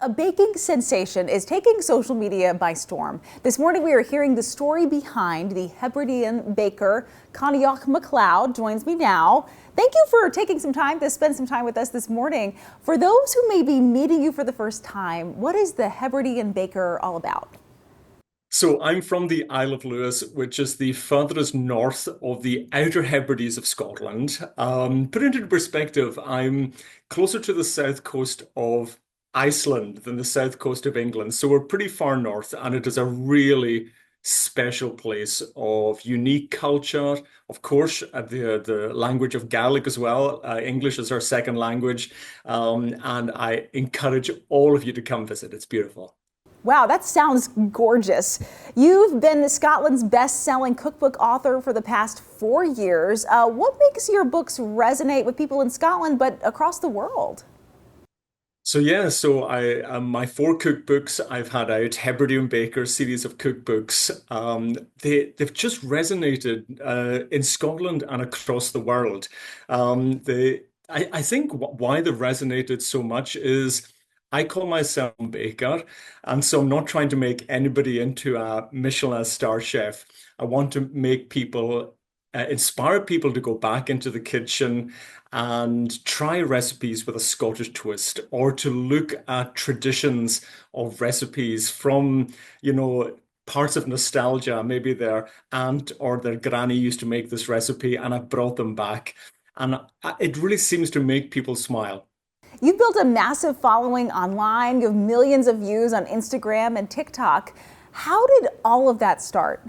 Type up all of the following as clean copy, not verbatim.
A baking sensation is taking social media by storm. This morning we are hearing the story behind the Hebridean Baker. Conioch McLeod joins me now. Thank you for taking some time to spend some time with us this morning. For those who may be meeting you for the first time, what is the Hebridean Baker all about? So I'm from the Isle of Lewis, which is the furthest north of the Outer Hebrides of Scotland. Put into perspective, I'm closer to the south coast of Iceland than the south coast of England. So we're pretty far north, and it is a really special place of unique culture. Of course, the language of Gaelic as well. English is our second language. And I encourage all of you to come visit. It's beautiful. Wow, that sounds gorgeous. You've been Scotland's best-selling cookbook author for the past 4 years. What makes your books resonate with people in Scotland, but across the world? So I my four cookbooks I've had out, Hebridean Baker series of cookbooks. They've just resonated in Scotland and across the world. I think why they've resonated so much is I call myself a baker, and so I'm not trying to make anybody into a Michelin star chef. I want to make people inspire people to go back into the kitchen and try recipes with a Scottish twist, or to look at traditions of recipes from, you know, parts of nostalgia. Maybe their aunt or their granny used to make this recipe, and I brought them back. And it really seems to make people smile. You've built a massive following online. You have millions of views on Instagram and TikTok. How did all of that start?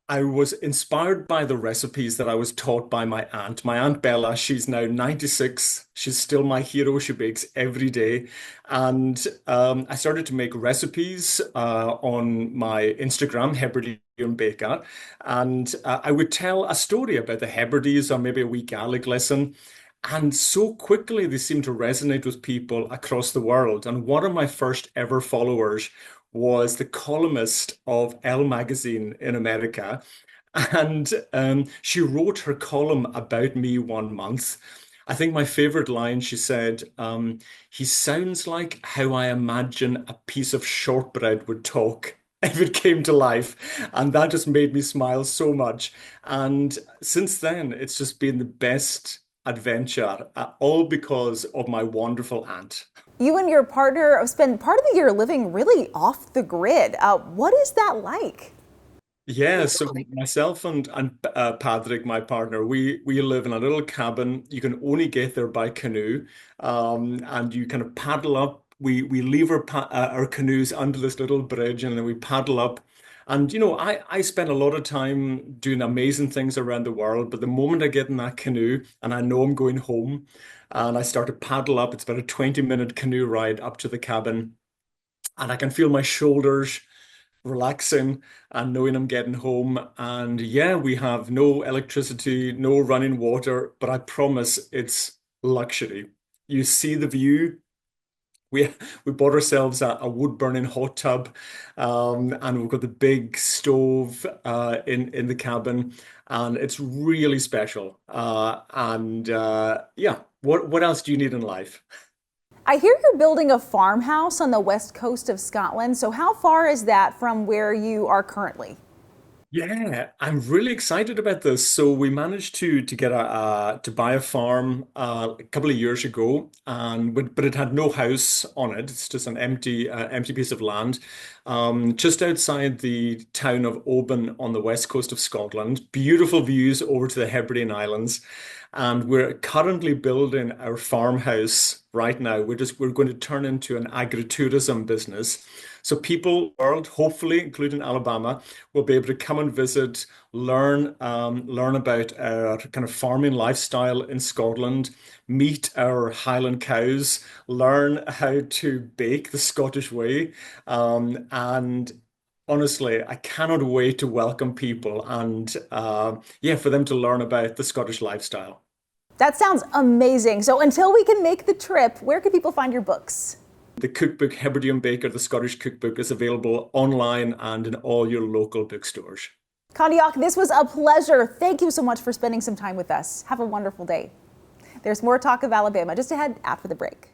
I was inspired by the recipes that I was taught by my aunt. My Aunt Bella, she's now 96. She's still my hero. She bakes every day. And I started to make recipes on my Instagram, Hebridean Baker. And I would tell a story about the Hebrides or maybe a wee Gaelic lesson. And so quickly, they seem to resonate with people across the world. And one of my first ever followers was the columnist of Elle magazine in America. And she wrote her column about me one month. I think my favorite line, she said, he sounds like how I imagine a piece of shortbread would talk if it came to life. And that just made me smile so much. And since then, it's just been the best adventure, all because of my wonderful aunt. You and your partner have spent part of the year living really off the grid. What is that like? Yeah, so myself and Patrick, my partner, we live in a little cabin. You can only get there by canoe, and you kind of paddle up. We leave our canoes under this little bridge, and then we paddle up. And I spend a lot of time doing amazing things around the world, but the moment I get in that canoe and I know I'm going home, and I start to paddle up, it's about a 20-minute canoe ride up to the cabin, and I can feel my shoulders relaxing and knowing I'm getting home. And yeah, we have no electricity, no running water, but I promise it's luxury. You see the view. We we bought ourselves a wood burning hot tub, and we've got the big stove in the cabin, and it's really special. And yeah, what else do you need in life? I hear you're building a farmhouse on the west coast of Scotland. So how far is that from where you are currently? Yeah, I'm really excited about this. So we managed to get to buy a farm a couple of years ago, and but it had no house on it. It's just an empty piece of land, just outside the town of Oban on the west coast of Scotland. Beautiful views over to the Hebridean Islands, and we're currently building our farmhouse right now. We're going to turn into an agritourism business. So people, world, hopefully, including Alabama, will be able to come and visit, learn about our kind of farming lifestyle in Scotland, meet our Highland cows, learn how to bake the Scottish way, and honestly, I cannot wait to welcome people and yeah, for them to learn about the Scottish lifestyle. That sounds amazing. So until we can make the trip, where can people find your books? The cookbook Hebridean Baker, the Scottish cookbook, is available online and in all your local bookstores. Conioch, this was a pleasure. Thank you so much for spending some time with us. Have a wonderful day. There's more talk of Alabama just ahead after the break.